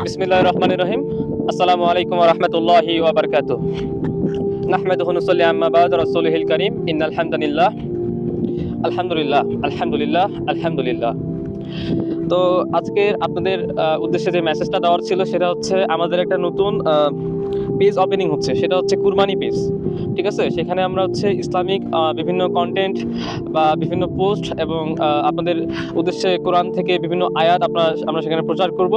বিসমিল্লাহির রহমানির রহিম। আসসালামু আলাইকুম ওয়া রাহমাতুল্লাহি ওয়া বারাকাতুহু। নাহমাদুহু নুসাল্লি আম্মা বা'দ রাসূলিল কারীম ইন্নাল হামদালিল্লাহ আলহামদুলিল্লাহ আলহামদুলিল্লাহ আলহামদুলিল্লাহ। তো আজকে আপনাদের উদ্দেশ্যে যে মেসেজটা দেওয়ার ছিল সেটা হচ্ছে আমাদের একটা নতুন পেজ ওপেনিং হচ্ছে, সেটা হচ্ছে কুরবানি পেজ। ঠিক আছে, সেখানে আমরা হচ্ছে ইসলামিক বিভিন্ন কন্টেন্ট বা বিভিন্ন পোস্ট এবং আপনাদের উদ্দেশ্যে কোরআন থেকে বিভিন্ন আয়াত আমরা সেখানে প্রচার করব।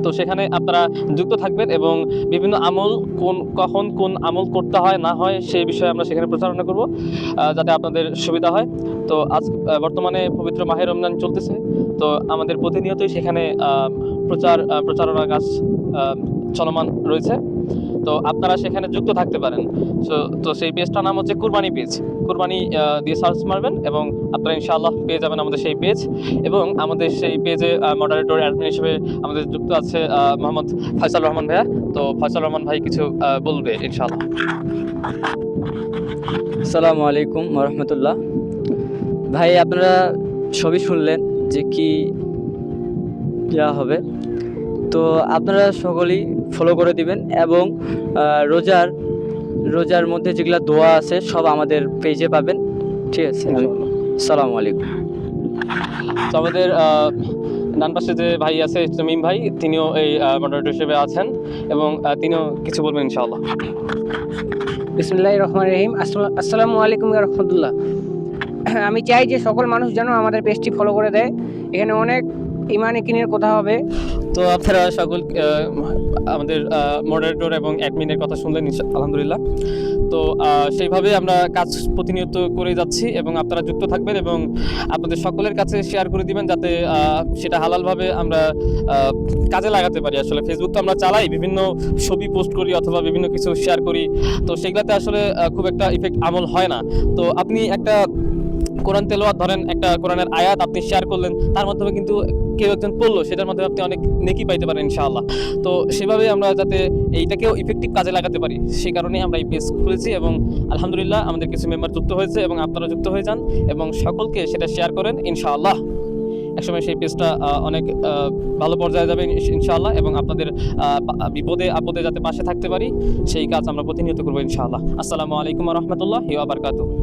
তো সেখানে আপনারা যুক্ত থাকবেন এবং বিভিন্ন আমল কখন কোন আমল করতে হয় না হয় সেই বিষয়ে আমরা সেখানে প্রচারণা করব, যাতে আপনাদের সুবিধা হয়। তো আজ বর্তমানে পবিত্র মাহে রমজান চলতেছে, তো আমাদের প্রতিনিয়তই সেখানে প্রচারণা কাজ চলমান রয়েছে। তো আপনারা সেখানে যুক্ত থাকতে পারেন। তো সেই পেজটার নাম হচ্ছে কুরবানি পেজ। কুরবানি দিয়ে সার্চ মারবেন এবং আপনারা ইনশাআল্লাহ পেয়ে যাবেন আমাদের সেই পেজ। এবং আমাদের সেই পেজে মডারেটর অ্যাডমিন হিসেবে আমাদের যুক্ত আছে মোহাম্মদ ফয়সাল রহমান ভাইয়া। তো ফয়সাল রহমান ভাই কিছু বলবে ইনশাআল্লাহ। আসসালামু আলাইকুম রহমতুল্লাহ। ভাই, আপনারা সবই শুনলেন যে কি দেওয়া হবে। তো আপনারা সকলেই ফলো করে দিবেন এবং রোজার মধ্যে যেগুলো দোয়া আছে সব আমাদের পেজে পাবেন। ঠিক আছে, আসসালামু আলাইকুম। তো আমাদের ডান পাশে যে ভাই আছে মিম ভাই, তিনিও এই মডারেটর হিসেবে আছেন এবং তিনিও কিছু বলবেন ইনশাআল্লাহ। বিসমিল্লাহির রহমানির রহিম। আসসালামু আলাইকুম ওয়া রাহমাতুল্লাহ। আমি চাই যে সকল মানুষ যেন আমাদের পেজটি ফলো করে দেয়। এখানে অনেক ইমানি কিনের কথা হবে। তো আপনারা সকল আমাদের মডারেটর এবং অ্যাডমিনের কথা শুনলেন আলহামদুলিল্লাহ। তো সেইভাবে আমরা কাজ প্রতিনিয়ত করে যাচ্ছি এবং আপনারা যুক্ত থাকবেন এবং আপনাদের সকলের কাছে শেয়ার করে দিবেন, যাতে সেটা হালালভাবে আমরা কাজে লাগাতে পারি। আসলে ফেসবুক তো আমরা চালাই, বিভিন্ন ছবি পোস্ট করি অথবা বিভিন্ন কিছু শেয়ার করি, তো সেগুলোতে আসলে খুব একটা ইফেক্ট আমল হয় না। তো আপনি একটা কোরআন তেলাওয়াত ধরেন, একটা কোরআনের আয়াত আপনি শেয়ার করলেন, তার মাধ্যমে কিন্তু কেউ একজন পড়লো, সেটার মাধ্যমে আপনি অনেক নেকি পাইতে পারেন ইনশাআল্লাহ। তো সেভাবে আমরা যাতে এইটাকেও ইফেক্টিভ কাজে লাগাতে পারি, সেই কারণে আমরা এই পেজ খুলেছি এবং আলহামদুলিল্লাহ আমাদের কিছু মেম্বার যুক্ত হয়েছে এবং আপনারা যুক্ত হয়ে যান এবং সকলকে সেটা শেয়ার করেন ইনশাআল্লাহ। একসময় সেই পেজটা অনেক ভালো পর্যায়ে যাবে ইনশাআল্লাহ এবং আপনাদের বিপদে আপদে যাতে পাশে থাকতে পারি সেই কাজ আমরা প্রতিনিয়ত করবো ইনশাআল্লাহ। আসসালামু আলাইকুম ওয়া রাহমাতুল্লাহি ওয়া বারাকাতুহু।